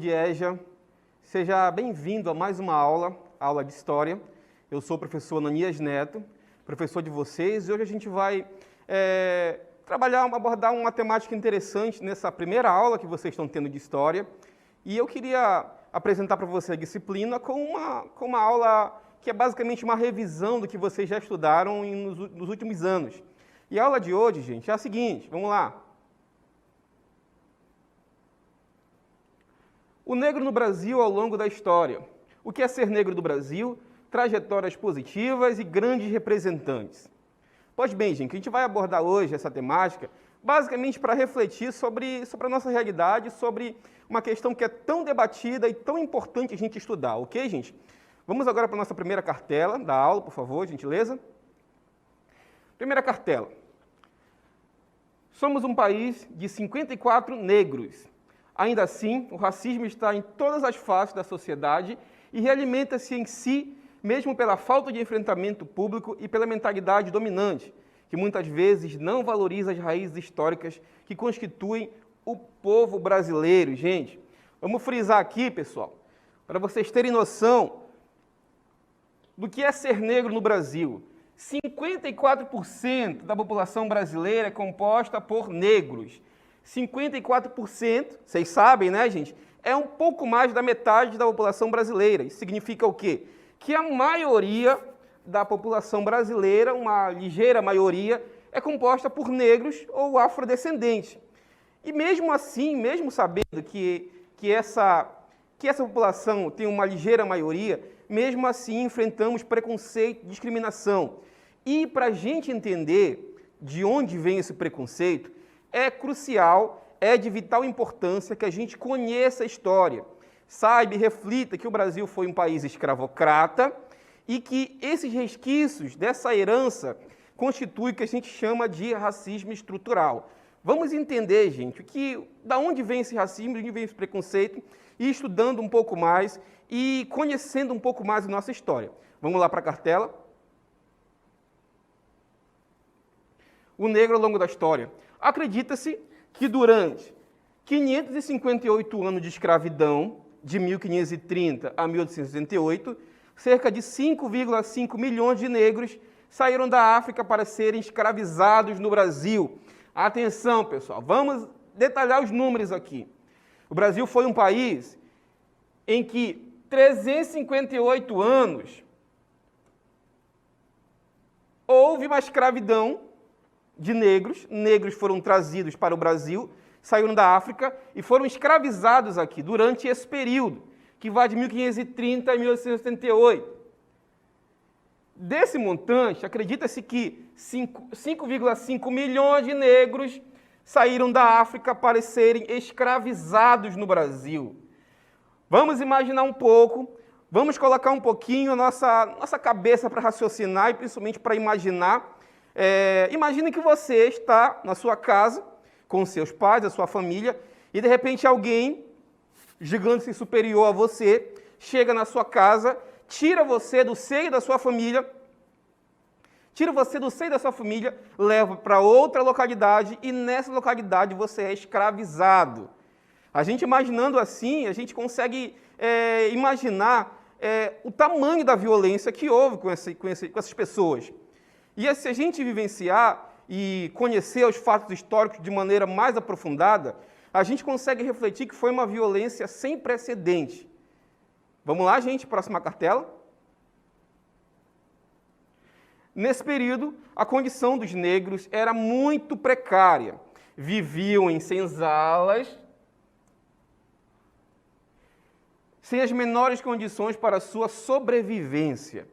Dieja, seja bem-vindo a mais uma aula de História. Eu sou o professor Ananias Neto, professor de vocês, e hoje a gente vai abordar uma temática interessante nessa primeira aula que vocês estão tendo de História. E eu queria apresentar para vocês a disciplina com uma aula que é basicamente uma revisão do que vocês já estudaram nos últimos anos. E a aula de hoje, gente, é a seguinte, vamos lá. O negro no Brasil ao longo da história. O que é ser negro do Brasil? Trajetórias positivas e grandes representantes. Pois bem, gente, a gente vai abordar hoje essa temática basicamente para refletir sobre a nossa realidade, sobre uma questão que é tão debatida e tão importante a gente estudar, ok, gente? Vamos agora para a nossa primeira cartela da aula, por favor, gentileza. Primeira cartela. Somos um país de 54 negros. Ainda assim, o racismo está em todas as faces da sociedade e realimenta-se em si, mesmo pela falta de enfrentamento público e pela mentalidade dominante, que muitas vezes não valoriza as raízes históricas que constituem o povo brasileiro. Gente, vamos frisar aqui, pessoal, para vocês terem noção do que é ser negro no Brasil. 54% da população brasileira é composta por negros. 54%, vocês sabem, né, gente? É um pouco mais da metade da população brasileira. Isso significa o quê? Que a maioria da população brasileira, uma ligeira maioria, é composta por negros ou afrodescendentes. E mesmo assim, mesmo sabendo que essa população tem uma ligeira maioria, mesmo assim enfrentamos preconceito e discriminação. E para a gente entender de onde vem esse preconceito, é crucial, é de vital importância que a gente conheça a história, saiba e reflita que o Brasil foi um país escravocrata e que esses resquícios dessa herança constituem o que a gente chama de racismo estrutural. Vamos entender, gente, da onde vem esse racismo, de onde vem esse preconceito, e estudando um pouco mais e conhecendo um pouco mais a nossa história. Vamos lá para a cartela. O negro ao longo da história. Acredita-se que durante 558 anos de escravidão, de 1530 a 1868, cerca de 5,5 milhões de negros saíram da África para serem escravizados no Brasil. Atenção, pessoal, vamos detalhar os números aqui. O Brasil foi um país em que 358 anos houve uma escravidão de negros foram trazidos para o Brasil, saíram da África e foram escravizados aqui durante esse período, que vai de 1530 a 1878. Desse montante, acredita-se que 5,5 milhões de negros saíram da África para serem escravizados no Brasil. Vamos imaginar um pouco, vamos colocar um pouquinho a nossa cabeça para raciocinar e principalmente para imaginar. Imagine que você está na sua casa, com seus pais, a sua família, e de repente alguém, gigante superior a você, chega na sua casa, tira você do seio da sua família, leva para outra localidade e nessa localidade você é escravizado. A gente imaginando assim, a gente consegue imaginar o tamanho da violência que houve com essas pessoas. E se a gente vivenciar e conhecer os fatos históricos de maneira mais aprofundada, a gente consegue refletir que foi uma violência sem precedente. Vamos lá, gente, próxima cartela. Nesse período, a condição dos negros era muito precária. Viviam em senzalas, sem as menores condições para a sua sobrevivência,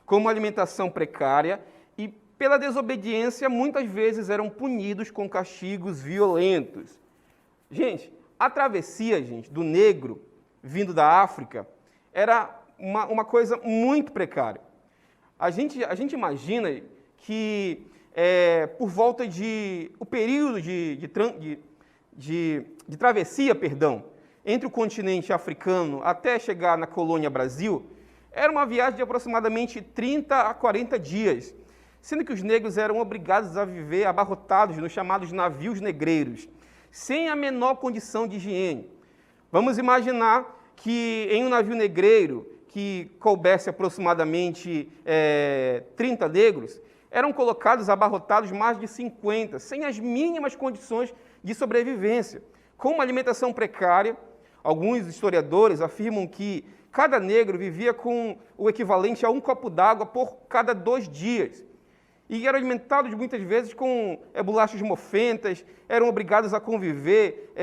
com uma alimentação precária e, pela desobediência, muitas vezes eram punidos com castigos violentos. Gente, a travessia, gente, do negro vindo da África era uma coisa muito precária. A gente imagina que por volta o período de travessia, entre o continente africano até chegar na colônia Brasil, era uma viagem de aproximadamente 30 a 40 dias, sendo que os negros eram obrigados a viver abarrotados nos chamados navios negreiros, sem a menor condição de higiene. Vamos imaginar que em um navio negreiro, que coubesse aproximadamente 30 negros, eram colocados, abarrotados mais de 50, sem as mínimas condições de sobrevivência, com uma alimentação precária. Alguns historiadores afirmam que cada negro vivia com o equivalente a um copo d'água por cada 2 dias. E eram alimentados muitas vezes com bolachas mofentas, eram obrigados a conviver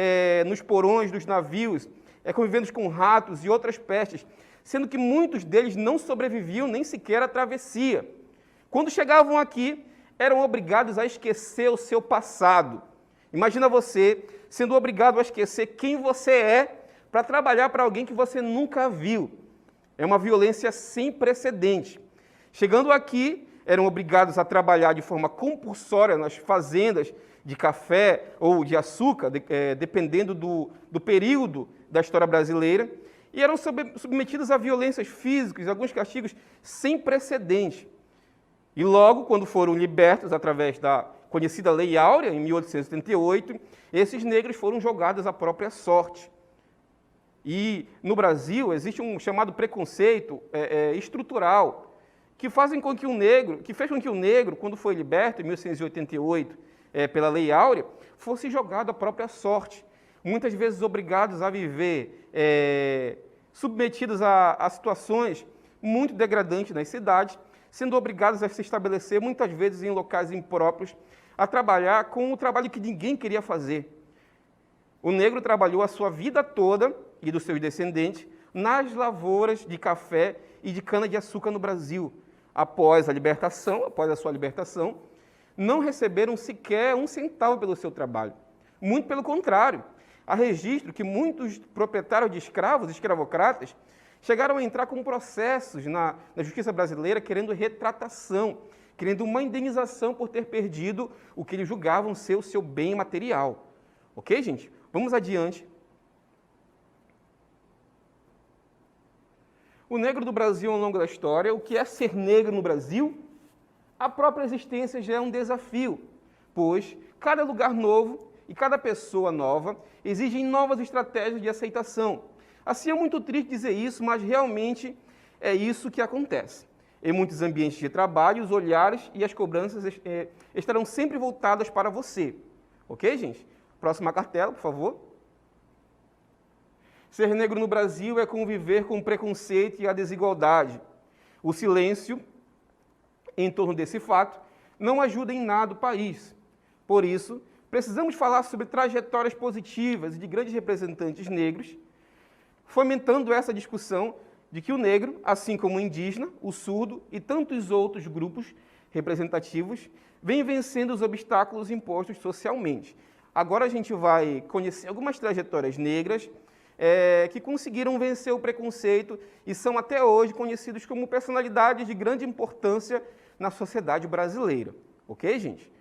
nos porões dos navios, convivendo com ratos e outras pestes, sendo que muitos deles não sobreviviam nem sequer à travessia. Quando chegavam aqui, eram obrigados a esquecer o seu passado. Imagina você sendo obrigado a esquecer quem você é para trabalhar para alguém que você nunca viu. É uma violência sem precedente. Chegando aqui, eram obrigados a trabalhar de forma compulsória nas fazendas de café ou de açúcar, dependendo do período da história brasileira, e eram submetidos a violências físicas, alguns castigos sem precedente. E logo, quando foram libertos através da conhecida Lei Áurea, em 1878, esses negros foram jogados à própria sorte. E no Brasil existe um chamado preconceito estrutural, que fez com que o negro, quando foi liberto, em 1888, pela Lei Áurea, fosse jogado à própria sorte. Muitas vezes obrigados a viver submetidos a situações muito degradantes nas cidades, sendo obrigados a se estabelecer, muitas vezes em locais impróprios, a trabalhar com o trabalho que ninguém queria fazer. O negro trabalhou a sua vida toda, e dos seus descendentes, nas lavouras de café e de cana-de-açúcar no Brasil. Após a sua libertação, não receberam sequer um centavo pelo seu trabalho. Muito pelo contrário. Há registro que muitos proprietários de escravos, escravocratas, chegaram a entrar com processos na justiça brasileira querendo retratação, querendo uma indenização por ter perdido o que eles julgavam ser o seu bem material. Ok, gente? Vamos adiante. O negro do Brasil ao longo da história, o que é ser negro no Brasil? A própria existência já é um desafio, pois cada lugar novo e cada pessoa nova exigem novas estratégias de aceitação. Assim, é muito triste dizer isso, mas realmente é isso que acontece. Em muitos ambientes de trabalho, os olhares e as cobranças estarão sempre voltadas para você. Ok, gente? Próxima cartela, por favor. Ser negro no Brasil é conviver com o preconceito e a desigualdade. O silêncio em torno desse fato não ajuda em nada o país. Por isso, precisamos falar sobre trajetórias positivas e de grandes representantes negros, fomentando essa discussão de que o negro, assim como o indígena, o surdo e tantos outros grupos representativos, vem vencendo os obstáculos impostos socialmente. Agora a gente vai conhecer algumas trajetórias negras que conseguiram vencer o preconceito e são até hoje conhecidos como personalidades de grande importância na sociedade brasileira. Ok, gente?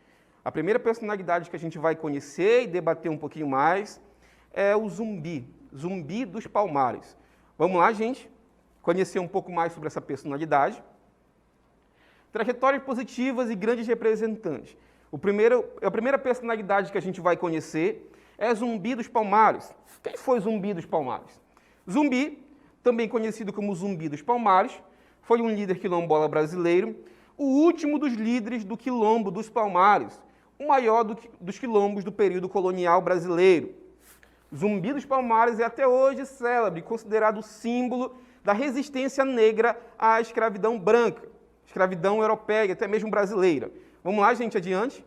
A primeira personalidade que a gente vai conhecer e debater um pouquinho mais é o Zumbi, Zumbi dos Palmares. Vamos lá, gente, conhecer um pouco mais sobre essa personalidade. Trajetórias positivas e grandes representantes. A primeira personalidade que a gente vai conhecer é Zumbi dos Palmares. Quem foi Zumbi dos Palmares? Zumbi, também conhecido como Zumbi dos Palmares, foi um líder quilombola brasileiro, o último dos líderes do Quilombo dos Palmares, o maior dos quilombos do período colonial brasileiro. Zumbi dos Palmares é até hoje célebre, considerado símbolo da resistência negra à escravidão branca, escravidão europeia, até mesmo brasileira. Vamos lá, gente, adiante.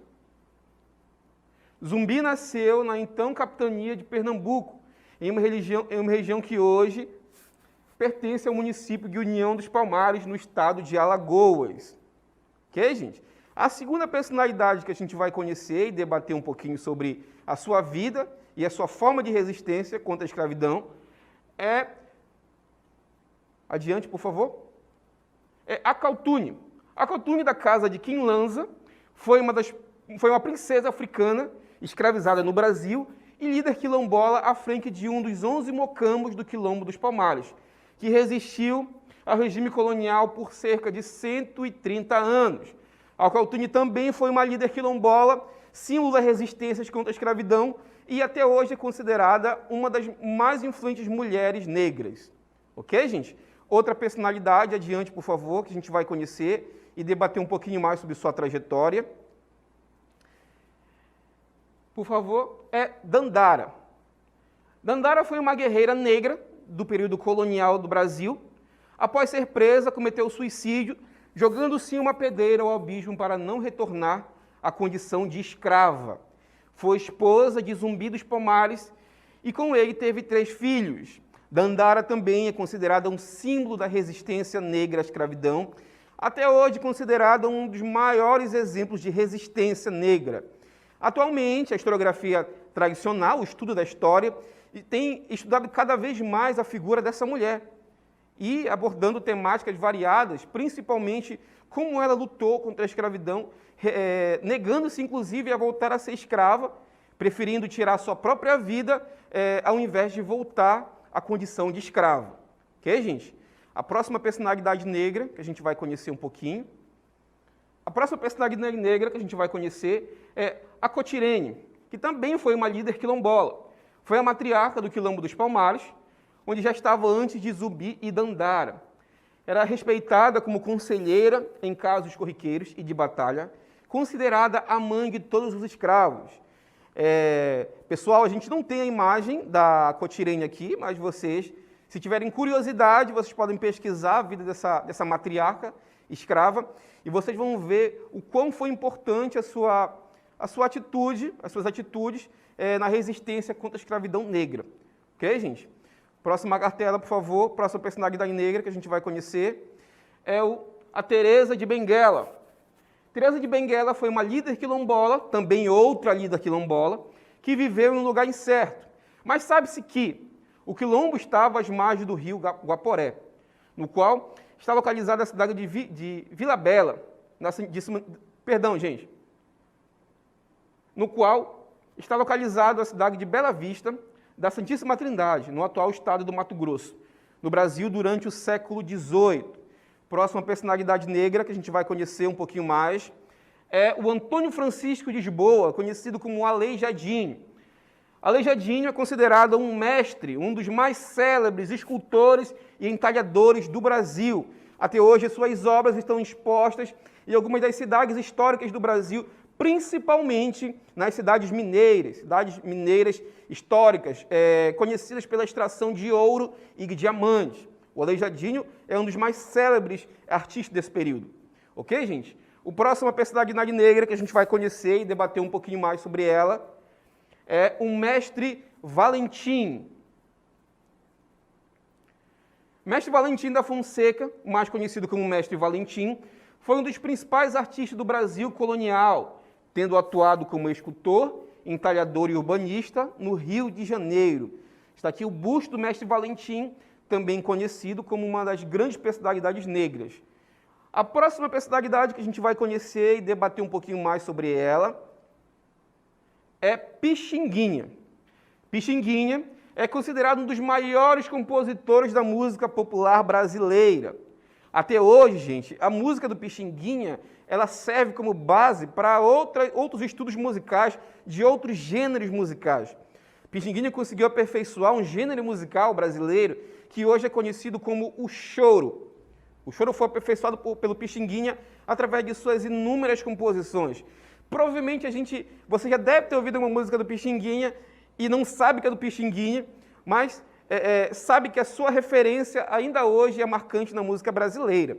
Zumbi nasceu na então capitania de Pernambuco, em uma região que hoje pertence ao município de União dos Palmares, no estado de Alagoas. Ok, gente? A segunda personalidade que a gente vai conhecer e debater um pouquinho sobre a sua vida e a sua forma de resistência contra a escravidão é... Adiante, por favor. É Acautune. Acautune, da casa de Quinlanza, foi uma princesa africana escravizada no Brasil e líder quilombola à frente de um dos 11 mocambos do Quilombo dos Palmares, que resistiu ao regime colonial por cerca de 130 anos. Acautune também foi uma líder quilombola, símbolo da resistência contra a escravidão e até hoje é considerada uma das mais influentes mulheres negras. Ok, gente? Outra personalidade, adiante, por favor, que a gente vai conhecer e debater um pouquinho mais sobre sua trajetória. Por favor, é Dandara. Dandara foi uma guerreira negra do período colonial do Brasil. Após ser presa, cometeu suicídio, jogando-se uma pedreira ao abismo para não retornar à condição de escrava. Foi esposa de Zumbi dos Palmares e com ele teve 3 filhos. Dandara também é considerada um símbolo da resistência negra à escravidão, até hoje considerada um dos maiores exemplos de resistência negra. Atualmente, a historiografia tradicional, o estudo da história, tem estudado cada vez mais a figura dessa mulher e abordando temáticas variadas, principalmente como ela lutou contra a escravidão, negando-se inclusive a voltar a ser escrava, preferindo tirar sua própria vida ao invés de voltar à condição de escrava. Ok, gente? A próxima personalidade negra, que a gente vai conhecer um pouquinho, a próxima personalidade negra que a gente vai conhecer é a Cotirene, que também foi uma líder quilombola. Foi a matriarca do Quilombo dos Palmares, onde já estava antes de Zumbi e Dandara. Era respeitada como conselheira em casos corriqueiros e de batalha, considerada a mãe de todos os escravos. Pessoal, a gente não tem a imagem da Cotirene aqui, mas vocês, se tiverem curiosidade, vocês podem pesquisar a vida dessa matriarca escrava e vocês vão ver o quão foi importante a sua atitude, as suas atitudes na resistência contra a escravidão negra. Ok, gente? Próxima cartela, por favor. Próxima personalidade negra que a gente vai conhecer é a Teresa de Benguela. Teresa de Benguela foi uma líder quilombola, também outra líder quilombola, que viveu em um lugar incerto. Mas sabe-se que o quilombo estava às margens do rio Guaporé, no qual está localizada a cidade de Vila Bela, no qual está localizada a cidade de Bela Vista, da Santíssima Trindade, no atual estado do Mato Grosso, no Brasil durante o século XVIII. Próxima personalidade negra que a gente vai conhecer um pouquinho mais é o Antônio Francisco de Lisboa, conhecido como Aleijadinho. Aleijadinho é considerado um mestre, um dos mais célebres escultores e entalhadores do Brasil. Até hoje, suas obras estão expostas em algumas das cidades históricas do Brasil, principalmente nas cidades mineiras históricas, conhecidas pela extração de ouro e diamantes. O Aleijadinho é um dos mais célebres artistas desse período. Ok, gente? O próximo personalidade negra que a gente vai conhecer e debater um pouquinho mais sobre ela é o Mestre Valentim. Mestre Valentim da Fonseca, mais conhecido como Mestre Valentim, foi um dos principais artistas do Brasil colonial, tendo atuado como escultor, entalhador e urbanista no Rio de Janeiro. Está aqui o busto do Mestre Valentim, também conhecido como uma das grandes personalidades negras. A próxima personalidade que a gente vai conhecer e debater um pouquinho mais sobre ela é Pixinguinha. Pixinguinha é considerado um dos maiores compositores da música popular brasileira. Até hoje, gente, a música do Pixinguinha ela serve como base para outros estudos musicais de outros gêneros musicais. Pixinguinha conseguiu aperfeiçoar um gênero musical brasileiro que hoje é conhecido como o choro. O choro foi aperfeiçoado pelo Pixinguinha através de suas inúmeras composições. Provavelmente você já deve ter ouvido uma música do Pixinguinha e não sabe que é do Pixinguinha, mas sabe que a sua referência ainda hoje é marcante na música brasileira.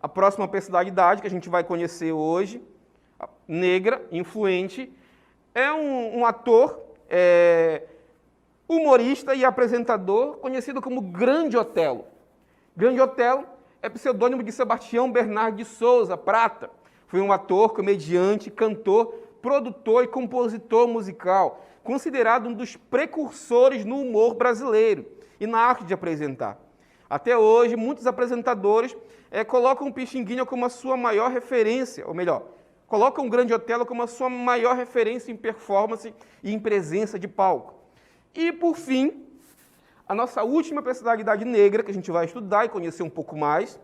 A próxima personalidade que a gente vai conhecer hoje, negra, influente, é um ator, humorista e apresentador conhecido como Grande Otelo. Grande Otelo é pseudônimo de Sebastião Bernardo de Souza Prata. Foi um ator, comediante, cantor, produtor e compositor musical, considerado um dos precursores no humor brasileiro e na arte de apresentar. Até hoje, muitos apresentadores colocam o Pixinguinha como a sua maior referência, ou melhor, colocam o Grande Otelo como a sua maior referência em performance e em presença de palco. E, por fim, a nossa última personalidade negra que a gente vai estudar e conhecer um pouco mais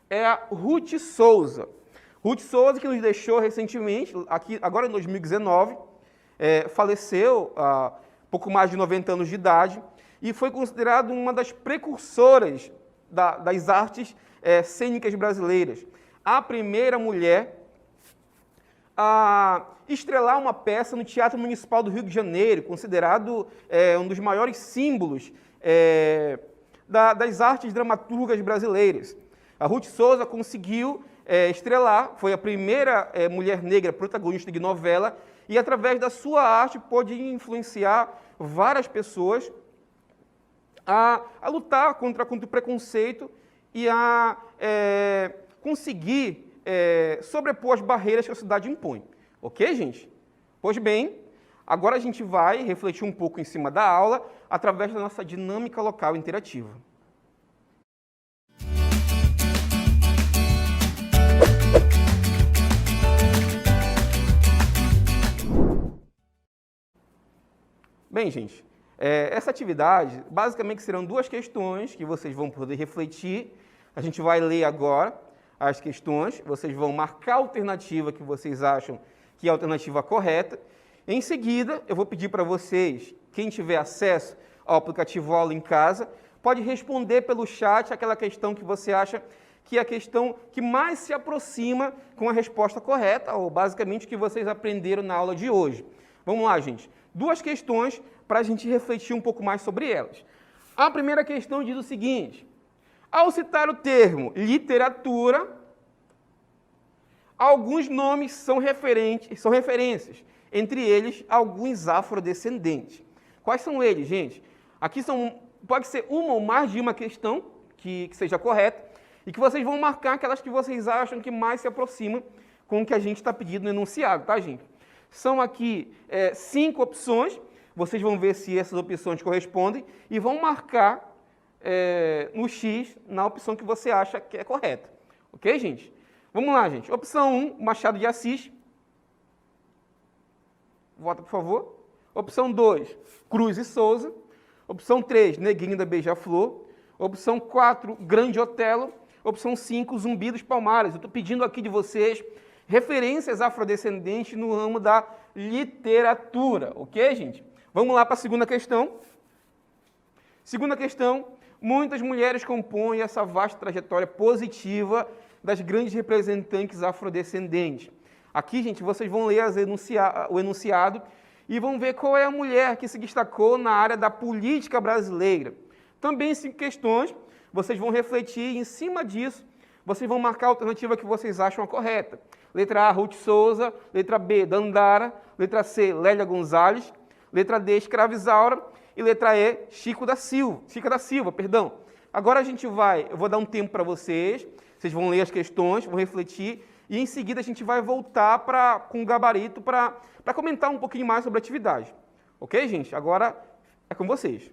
é a Ruth Souza. Ruth Souza, que nos deixou recentemente, aqui, agora em 2019, faleceu há pouco mais de 90 anos de idade e foi considerada uma das precursoras das artes cênicas brasileiras. A primeira mulher a estrelar uma peça no Teatro Municipal do Rio de Janeiro, considerado um dos maiores símbolos das artes dramaturgas brasileiras. A Ruth Souza conseguiu estrelar, foi a primeira mulher negra protagonista de novela e, através da sua arte, pôde influenciar várias pessoas a lutar contra o preconceito e a conseguir sobrepor as barreiras que a sociedade impõe. Ok, gente? Pois bem, agora a gente vai refletir um pouco em cima da aula através da nossa dinâmica local interativa. Bem, gente, essa atividade, basicamente, serão duas questões que vocês vão poder refletir. A gente vai ler agora as questões, vocês vão marcar a alternativa que vocês acham que é a alternativa correta. Em seguida, eu vou pedir para vocês, quem tiver acesso ao aplicativo Aula em Casa, pode responder pelo chat aquela questão que você acha que é a questão que mais se aproxima com a resposta correta, ou basicamente o que vocês aprenderam na aula de hoje. Vamos lá, gente. Duas questões para a gente refletir um pouco mais sobre elas. A primeira questão diz o seguinte: ao citar o termo literatura, alguns nomes são referências, entre eles alguns afrodescendentes. Quais são eles, gente? Aqui pode ser uma ou mais de uma questão que seja correta e que vocês vão marcar aquelas que vocês acham que mais se aproximam com o que a gente está pedindo no enunciado, tá, gente? São aqui 5 opções, vocês vão ver se essas opções correspondem e vão marcar no X na opção que você acha que é correta. Ok, gente? Vamos lá, gente. Opção 1, Machado de Assis. Vota, por favor. Opção 2, Cruz e Souza. Opção 3, Neguinho da Beija-Flor. Opção 4, Grande Otelo. Opção 5, Zumbi dos Palmares. Eu estou pedindo aqui de vocês referências afrodescendentes no ramo da literatura. Ok, gente? Vamos lá para a segunda questão. Segunda questão. Muitas mulheres compõem essa vasta trajetória positiva das grandes representantes afrodescendentes. Aqui, gente, vocês vão ler o enunciado e vão ver qual é a mulher que se destacou na área da política brasileira. Também 5 questões, vocês vão refletir e, em cima disso, vocês vão marcar a alternativa que vocês acham a correta. Letra A, Ruth Souza. Letra B, Dandara. Letra C, Lélia Gonzalez. Letra D, Escravizaura. E letra E, Chica da Silva, perdão. Agora eu vou dar um tempo para vocês vão ler as questões, vão refletir, e em seguida a gente vai voltar com o gabarito para comentar um pouquinho mais sobre a atividade. Ok, gente? Agora é com vocês.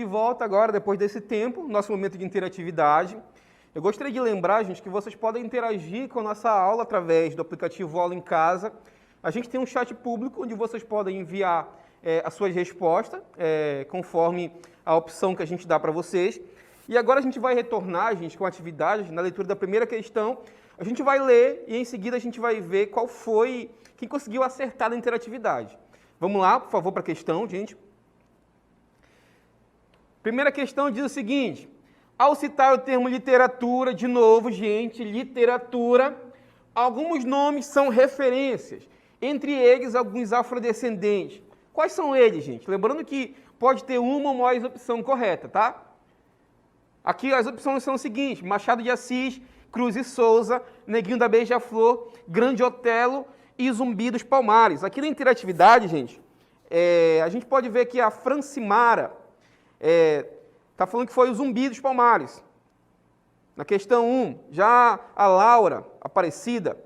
de volta agora, depois desse tempo, nosso momento de interatividade. Eu gostaria de lembrar, gente, que vocês podem interagir com a nossa aula através do aplicativo Aula em Casa. A gente tem um chat público onde vocês podem enviar as suas respostas, conforme a opção que a gente dá para vocês. E agora a gente vai retornar, gente, com a atividade, na leitura da primeira questão. A gente vai ler e em seguida a gente vai ver quem conseguiu acertar na interatividade. Vamos lá, por favor, para a questão, gente. Primeira questão diz o seguinte: ao citar o termo literatura, de novo, gente, literatura, alguns nomes são referências, entre eles alguns afrodescendentes. Quais são eles, gente? Lembrando que pode ter uma ou mais opção correta, tá? Aqui as opções são as seguintes: Machado de Assis, Cruz e Souza, Neguinho da Beija-Flor, Grande Otelo e Zumbi dos Palmares. Aqui na interatividade, gente, a gente pode ver que a Francimara está falando que foi o Zumbi dos Palmares. Na questão 1, já a Laura Aparecida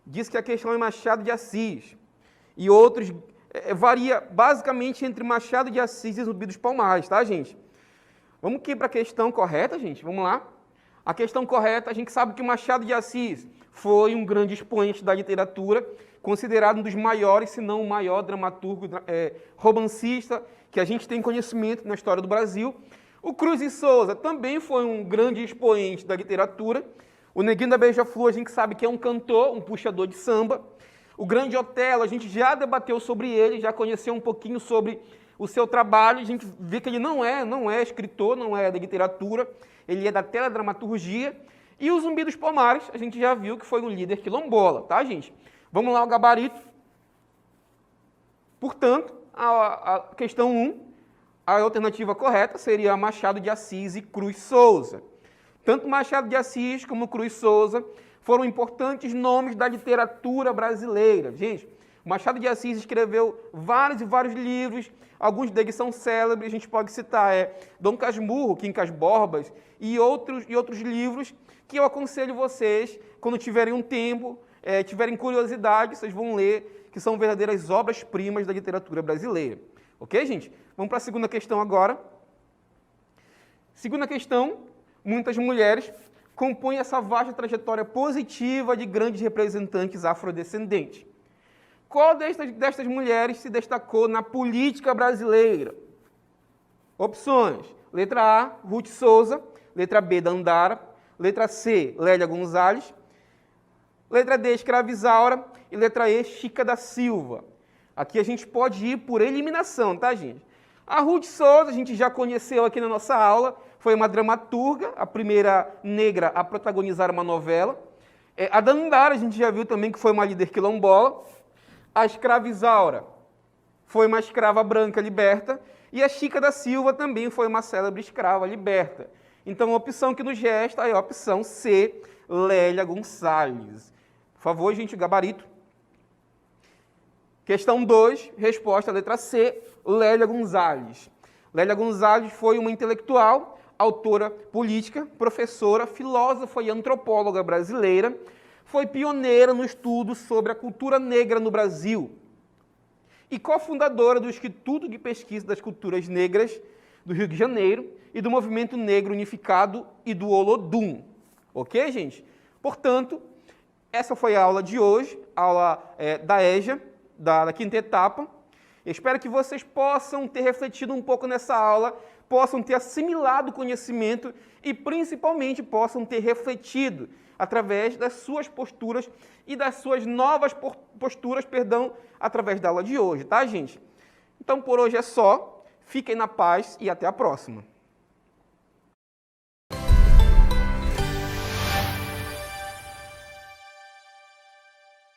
diz que a questão é Machado de Assis. E outros, varia basicamente entre Machado de Assis e Zumbi dos Palmares, tá, gente? Vamos aqui para a questão correta, gente, vamos lá. A questão correta, a gente sabe que Machado de Assis foi um grande expoente da literatura, considerado um dos maiores, se não o maior dramaturgo, romancista, que a gente tem conhecimento na história do Brasil. O Cruz e Souza também foi um grande expoente da literatura. O Neguinho da Beija-Flor, a gente sabe que é um cantor, um puxador de samba. O Grande Otelo, a gente já debateu sobre ele, já conheceu um pouquinho sobre o seu trabalho. A gente vê que ele não é escritor, não é da literatura, ele é da teledramaturgia. E o Zumbi dos Palmares, a gente já viu que foi um líder quilombola, tá, gente? Vamos lá, o gabarito. Portanto, a questão 1, a alternativa correta seria Machado de Assis e Cruz Souza. Tanto Machado de Assis como Cruz Souza foram importantes nomes da literatura brasileira. Gente, Machado de Assis escreveu vários e vários livros, alguns deles são célebres, a gente pode citar Dom Casmurro, Quincas Borbas e outros livros que eu aconselho vocês, quando tiverem um tempo, tiverem curiosidade, vocês vão ler, que são verdadeiras obras-primas da literatura brasileira. Ok, gente? Vamos para a segunda questão agora. Segunda questão: muitas mulheres compõem essa vasta trajetória positiva de grandes representantes afrodescendentes. Qual destas mulheres se destacou na política brasileira? Opções: letra A, Ruth Souza, letra B, Dandara, letra C, Lélia Gonzalez, letra D, Escravizaura e letra E, Chica da Silva. Aqui a gente pode ir por eliminação, tá, gente? A Ruth Souza, a gente já conheceu aqui na nossa aula, foi uma dramaturga, a primeira negra a protagonizar uma novela. A Dandara, a gente já viu também que foi uma líder quilombola. A Escravizaura foi uma escrava branca liberta. E a Chica da Silva também foi uma célebre escrava liberta. Então, a opção que nos resta é a opção C, Lélia Gonzalez. Por favor, gente, gabarito. Questão 2, resposta, letra C, Lélia Gonzalez. Lélia Gonzalez foi uma intelectual, autora política, professora, filósofa e antropóloga brasileira. Foi pioneira no estudo sobre a cultura negra no Brasil e cofundadora do Instituto de Pesquisa das Culturas Negras do Rio de Janeiro e do Movimento Negro Unificado e do Olodum. Ok, gente? Portanto, essa foi a aula de hoje, a aula da EJA, da quinta etapa. Eu espero que vocês possam ter refletido um pouco nessa aula, possam ter assimilado o conhecimento e, principalmente, possam ter refletido através das suas posturas e das suas novas posturas, através da aula de hoje, tá, gente? Então, por hoje é só. Fiquem na paz e até a próxima.